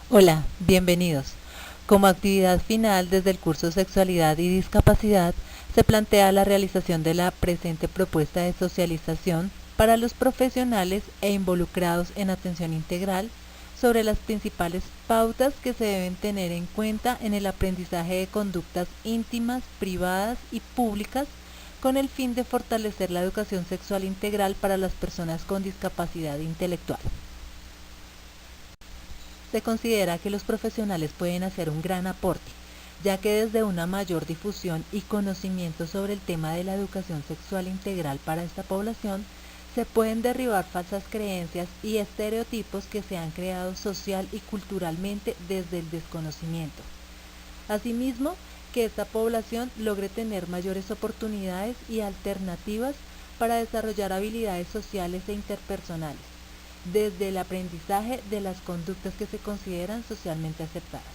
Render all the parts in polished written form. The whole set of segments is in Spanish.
Hola, bienvenidos. Como actividad final desde el curso Sexualidad y Discapacidad, se plantea la realización de la presente propuesta de socialización para los profesionales e involucrados en atención integral sobre las principales pautas que se deben tener en cuenta en el aprendizaje de conductas íntimas, privadas y públicas con el fin de fortalecer la educación sexual integral para las personas con discapacidad intelectual. Se considera que los profesionales pueden hacer un gran aporte, ya que desde una mayor difusión y conocimiento sobre el tema de la educación sexual integral para esta población, se pueden derribar falsas creencias y estereotipos que se han creado social y culturalmente desde el desconocimiento. Asimismo, que esta población logre tener mayores oportunidades y alternativas para desarrollar habilidades sociales e interpersonales, desde el aprendizaje de las conductas que se consideran socialmente aceptadas,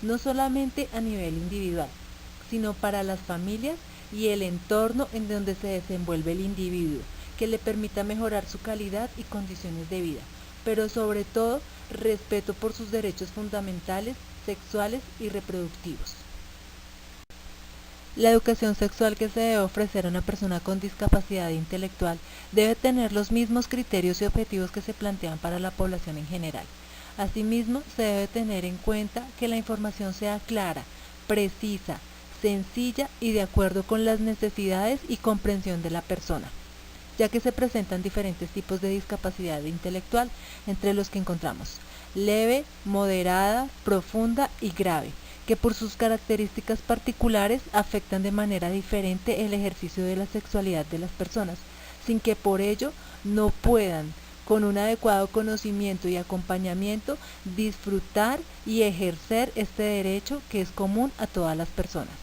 no solamente a nivel individual, sino para las familias y el entorno en donde se desenvuelve el individuo, que le permita mejorar su calidad y condiciones de vida, pero sobre todo respeto por sus derechos fundamentales, sexuales y reproductivos. La educación sexual que se debe ofrecer a una persona con discapacidad intelectual debe tener los mismos criterios y objetivos que se plantean para la población en general. Asimismo, se debe tener en cuenta que la información sea clara, precisa, sencilla y de acuerdo con las necesidades y comprensión de la persona, ya que se presentan diferentes tipos de discapacidad intelectual, entre los que encontramos leve, moderada, profunda y grave, que por sus características particulares afectan de manera diferente el ejercicio de la sexualidad de las personas, sin que por ello no puedan, con un adecuado conocimiento y acompañamiento, disfrutar y ejercer este derecho que es común a todas las personas.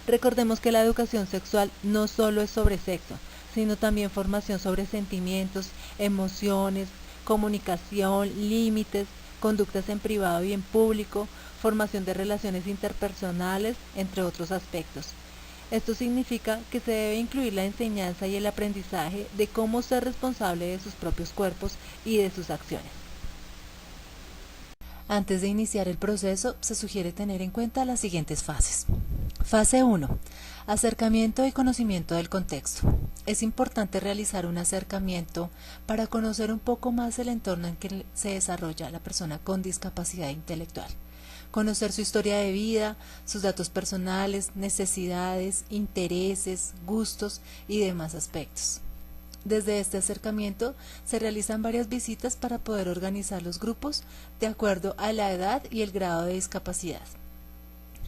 Recordemos que la educación sexual no solo es sobre sexo, sino también formación sobre sentimientos, emociones, comunicación, límites, conductas en privado y en público, formación de relaciones interpersonales, entre otros aspectos. Esto significa que se debe incluir la enseñanza y el aprendizaje de cómo ser responsable de sus propios cuerpos y de sus acciones. Antes de iniciar el proceso, se sugiere tener en cuenta las siguientes fases. Fase 1. Acercamiento y conocimiento del contexto. Es importante realizar un acercamiento para conocer un poco más el entorno en que se desarrolla la persona con discapacidad intelectual. Conocer su historia de vida, sus datos personales, necesidades, intereses, gustos y demás aspectos. Desde este acercamiento se realizan varias visitas para poder organizar los grupos de acuerdo a la edad y el grado de discapacidad.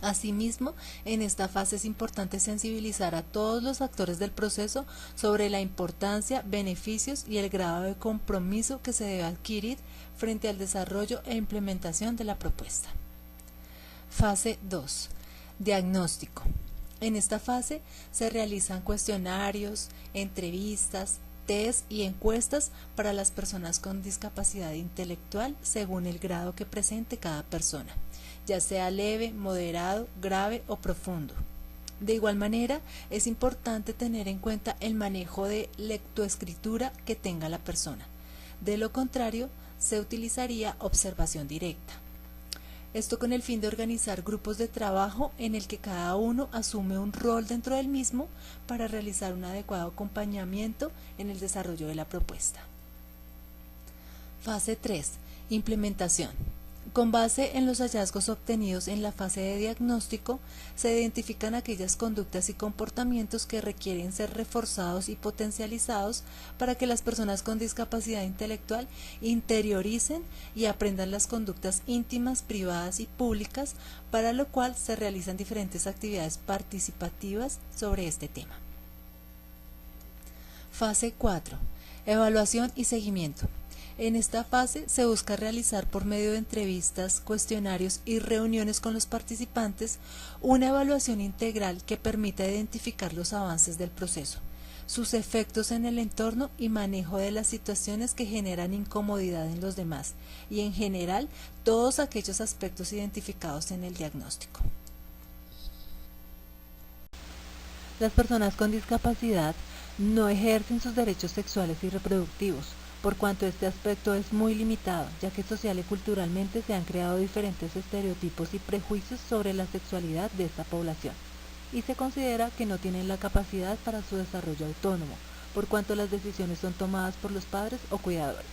Asimismo, en esta fase es importante sensibilizar a todos los actores del proceso sobre la importancia, beneficios y el grado de compromiso que se debe adquirir frente al desarrollo e implementación de la propuesta. Fase 2. Diagnóstico. En esta fase se realizan cuestionarios, entrevistas, test y encuestas para las personas con discapacidad intelectual según el grado que presente cada persona, ya sea leve, moderado, grave o profundo. De igual manera, es importante tener en cuenta el manejo de lectoescritura que tenga la persona. De lo contrario, se utilizaría observación directa. Esto con el fin de organizar grupos de trabajo en el que cada uno asume un rol dentro del mismo para realizar un adecuado acompañamiento en el desarrollo de la propuesta. Fase 3. Implementación. Con base en los hallazgos obtenidos en la fase de diagnóstico, se identifican aquellas conductas y comportamientos que requieren ser reforzados y potencializados para que las personas con discapacidad intelectual interioricen y aprendan las conductas íntimas, privadas y públicas, para lo cual se realizan diferentes actividades participativas sobre este tema. Fase 4. Evaluación y seguimiento. En esta fase se busca realizar por medio de entrevistas, cuestionarios y reuniones con los participantes una evaluación integral que permita identificar los avances del proceso, sus efectos en el entorno y manejo de las situaciones que generan incomodidad en los demás y en general todos aquellos aspectos identificados en el diagnóstico. Las personas con discapacidad no ejercen sus derechos sexuales y reproductivos, por cuanto este aspecto es muy limitado, ya que social y culturalmente se han creado diferentes estereotipos y prejuicios sobre la sexualidad de esta población, y se considera que no tienen la capacidad para su desarrollo autónomo, por cuanto las decisiones son tomadas por los padres o cuidadores.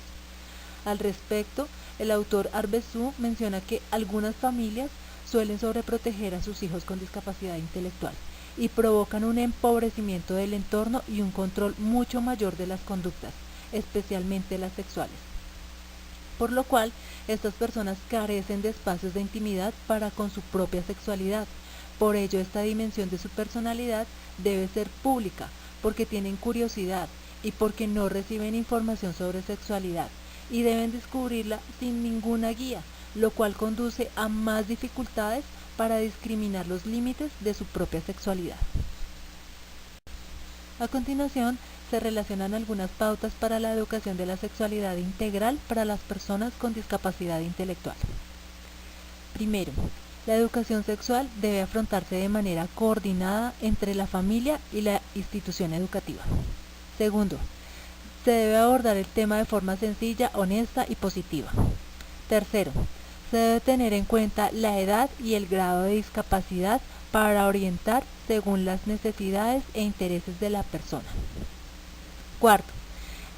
Al respecto, el autor Arbezu menciona que algunas familias suelen sobreproteger a sus hijos con discapacidad intelectual y provocan un empobrecimiento del entorno y un control mucho mayor de las conductas, especialmente las sexuales. Por lo cual, estas personas carecen de espacios de intimidad para con su propia sexualidad. Por ello, esta dimensión de su personalidad debe ser pública, porque tienen curiosidad y porque no reciben información sobre sexualidad, y deben descubrirla sin ninguna guía, lo cual conduce a más dificultades para discriminar los límites de su propia sexualidad. A continuación, se relacionan algunas pautas para la educación de la sexualidad integral para las personas con discapacidad intelectual. Primero, la educación sexual debe afrontarse de manera coordinada entre la familia y la institución educativa. Segundo, se debe abordar el tema de forma sencilla, honesta y positiva. Tercero, se debe tener en cuenta la edad y el grado de discapacidad para orientar según las necesidades e intereses de la persona. Cuarto,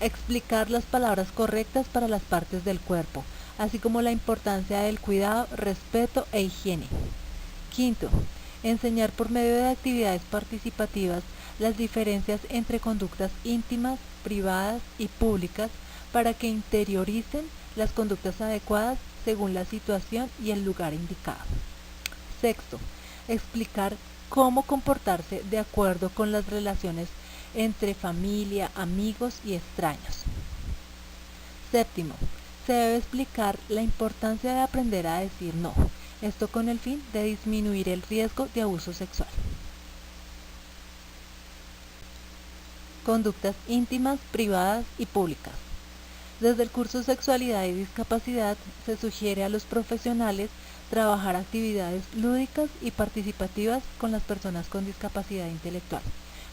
explicar las palabras correctas para las partes del cuerpo, así como la importancia del cuidado, respeto e higiene. Quinto, enseñar por medio de actividades participativas las diferencias entre conductas íntimas, privadas y públicas para que interioricen las conductas adecuadas según la situación y el lugar indicado. Sexto, explicar cómo comportarse de acuerdo con las relaciones entre familia, amigos y extraños. Séptimo, se debe explicar la importancia de aprender a decir no, esto con el fin de disminuir el riesgo de abuso sexual. Conductas íntimas, privadas y públicas. Desde el curso Sexualidad y Discapacidad se sugiere a los profesionales trabajar actividades lúdicas y participativas con las personas con discapacidad intelectual,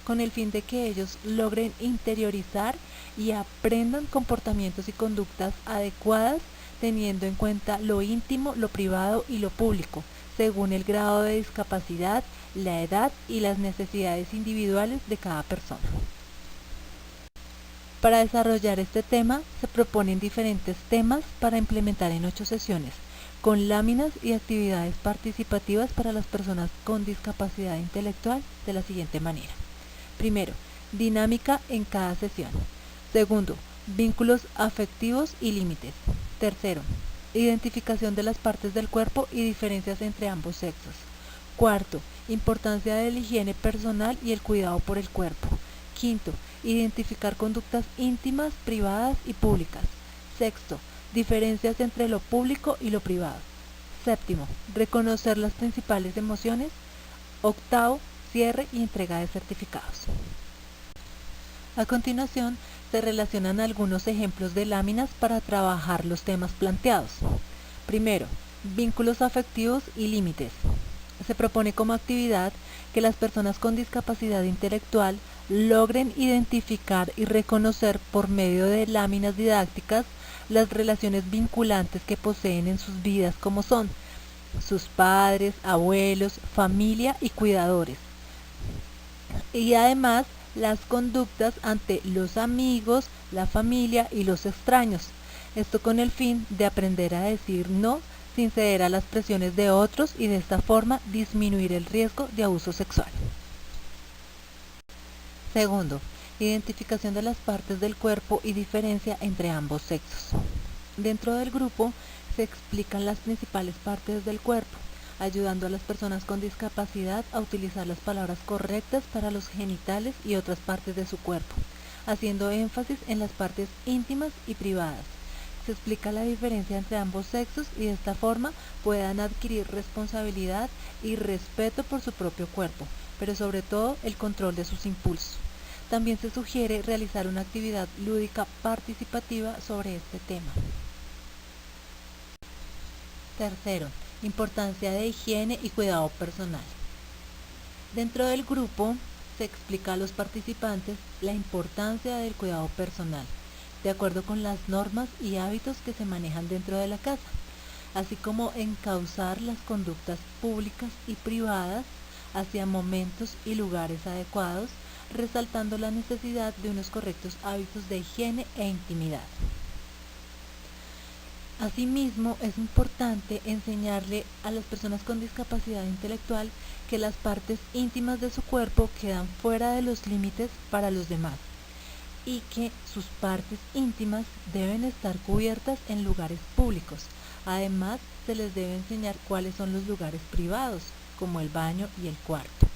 con el fin de que ellos logren interiorizar y aprendan comportamientos y conductas adecuadas teniendo en cuenta lo íntimo, lo privado y lo público, según el grado de discapacidad, la edad y las necesidades individuales de cada persona. Para desarrollar este tema, se proponen diferentes temas para implementar en 8 sesiones, con láminas y actividades participativas para las personas con discapacidad intelectual de la siguiente manera. Primero, dinámica en cada sesión. Segundo, vínculos afectivos y límites. Tercero, identificación de las partes del cuerpo y diferencias entre ambos sexos. Cuarto, importancia de la higiene personal y el cuidado por el cuerpo. Quinto, identificar conductas íntimas, privadas y públicas. Sexto, diferencias entre lo público y lo privado. Séptimo, reconocer las principales emociones. Octavo, cierre y entrega de certificados. A continuación, se relacionan algunos ejemplos de láminas para trabajar los temas planteados. Primero, vínculos afectivos y límites. Se propone como actividad que las personas con discapacidad intelectual logren identificar y reconocer por medio de láminas didácticas las relaciones vinculantes que poseen en sus vidas, como son sus padres, abuelos, familia y cuidadores, y además las conductas ante los amigos, la familia y los extraños. Esto con el fin de aprender a decir no sin ceder a las presiones de otros y de esta forma disminuir el riesgo de abuso sexual. Segundo, identificación de las partes del cuerpo y diferencia entre ambos sexos. Dentro del grupo se explican las principales partes del cuerpo, ayudando a las personas con discapacidad a utilizar las palabras correctas para los genitales y otras partes de su cuerpo, haciendo énfasis en las partes íntimas y privadas. Se explica la diferencia entre ambos sexos y de esta forma puedan adquirir responsabilidad y respeto por su propio cuerpo, pero sobre todo el control de sus impulsos. También se sugiere realizar una actividad lúdica participativa sobre este tema. Tercero, importancia de higiene y cuidado personal. Dentro del grupo se explica a los participantes la importancia del cuidado personal, de acuerdo con las normas y hábitos que se manejan dentro de la casa, así como encauzar las conductas públicas y privadas hacia momentos y lugares adecuados, resaltando la necesidad de unos correctos hábitos de higiene e intimidad. Asimismo, es importante enseñarle a las personas con discapacidad intelectual que las partes íntimas de su cuerpo quedan fuera de los límites para los demás y que sus partes íntimas deben estar cubiertas en lugares públicos. Además, se les debe enseñar cuáles son los lugares privados, como el baño y el cuarto.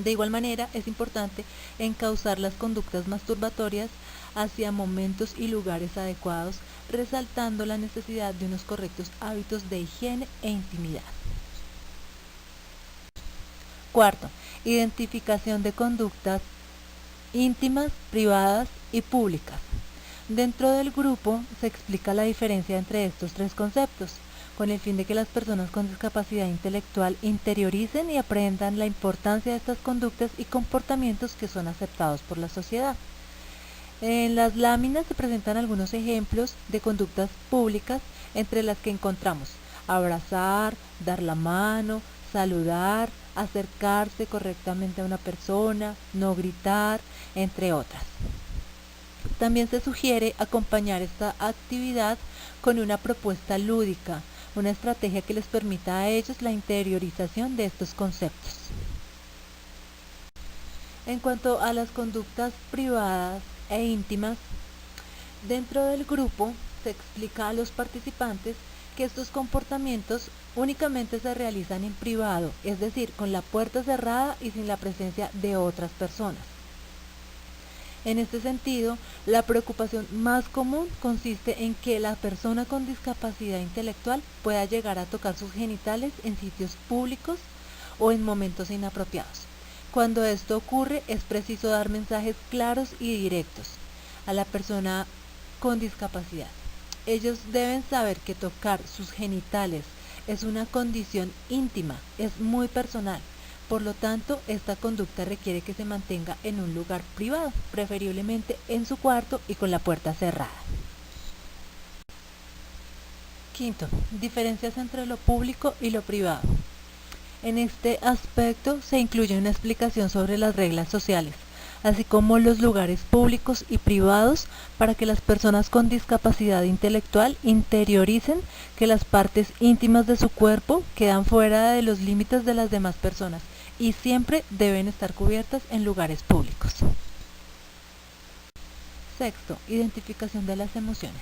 De igual manera, es importante encauzar las conductas masturbatorias hacia momentos y lugares adecuados, resaltando la necesidad de unos correctos hábitos de higiene e intimidad. Cuarto, identificación de conductas íntimas, privadas y públicas. Dentro del grupo se explica la diferencia entre estos tres conceptos, con el fin de que las personas con discapacidad intelectual interioricen y aprendan la importancia de estas conductas y comportamientos que son aceptados por la sociedad. En las láminas se presentan algunos ejemplos de conductas públicas, entre las que encontramos abrazar, dar la mano, saludar, acercarse correctamente a una persona, no gritar, entre otras. También se sugiere acompañar esta actividad con una propuesta lúdica, una estrategia que les permita a ellos la interiorización de estos conceptos. En cuanto a las conductas privadas e íntimas, dentro del grupo se explica a los participantes que estos comportamientos únicamente se realizan en privado, es decir, con la puerta cerrada y sin la presencia de otras personas. En este sentido, la preocupación más común consiste en que la persona con discapacidad intelectual pueda llegar a tocar sus genitales en sitios públicos o en momentos inapropiados. Cuando esto ocurre, es preciso dar mensajes claros y directos a la persona con discapacidad. Ellos deben saber que tocar sus genitales es una condición íntima, es muy personal. Por lo tanto, esta conducta requiere que se mantenga en un lugar privado, preferiblemente en su cuarto y con la puerta cerrada. Quinto, diferencias entre lo público y lo privado. En este aspecto se incluye una explicación sobre las reglas sociales, así como los lugares públicos y privados, para que las personas con discapacidad intelectual interioricen que las partes íntimas de su cuerpo quedan fuera de los límites de las demás personas y siempre deben estar cubiertas en lugares públicos. Sexto, identificación de las emociones.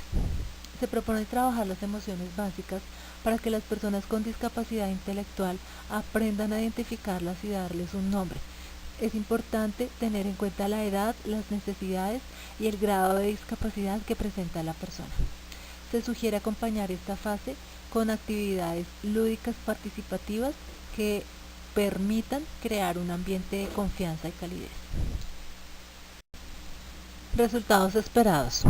Se propone trabajar las emociones básicas para que las personas con discapacidad intelectual aprendan a identificarlas y darles un nombre. Es importante tener en cuenta la edad, las necesidades y el grado de discapacidad que presenta la persona. Se sugiere acompañar esta fase con actividades lúdicas participativas que permitan crear un ambiente de confianza y calidez. Resultados esperados.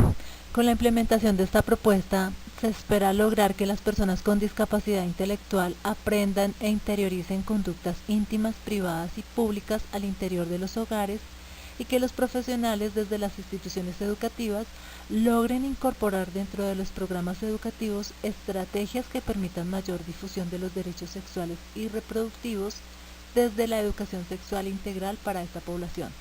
Con la implementación de esta propuesta, se espera lograr que las personas con discapacidad intelectual aprendan e interioricen conductas íntimas, privadas y públicas al interior de los hogares y que los profesionales desde las instituciones educativas logren incorporar dentro de los programas educativos estrategias que permitan mayor difusión de los derechos sexuales y reproductivos desde la educación sexual integral para esta población,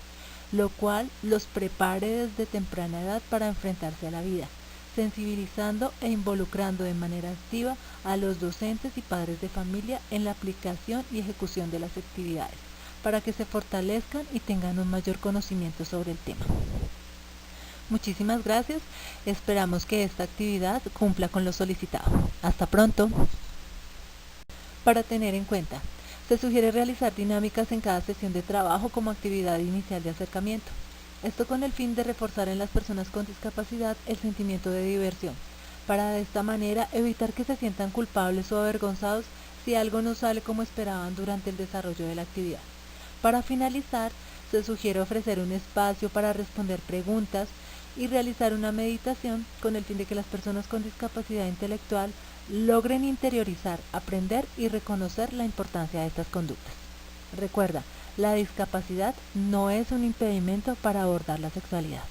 lo cual los prepare desde temprana edad para enfrentarse a la vida, sensibilizando e involucrando de manera activa a los docentes y padres de familia en la aplicación y ejecución de las actividades, para que se fortalezcan y tengan un mayor conocimiento sobre el tema. Muchísimas gracias, esperamos que esta actividad cumpla con lo solicitado. Hasta pronto. Para tener en cuenta, se sugiere realizar dinámicas en cada sesión de trabajo como actividad inicial de acercamiento. Esto con el fin de reforzar en las personas con discapacidad el sentimiento de diversión, para de esta manera evitar que se sientan culpables o avergonzados si algo no sale como esperaban durante el desarrollo de la actividad. Para finalizar, se sugiere ofrecer un espacio para responder preguntas y realizar una meditación con el fin de que las personas con discapacidad intelectual logren interiorizar, aprender y reconocer la importancia de estas conductas. Recuerda, la discapacidad no es un impedimento para abordar la sexualidad.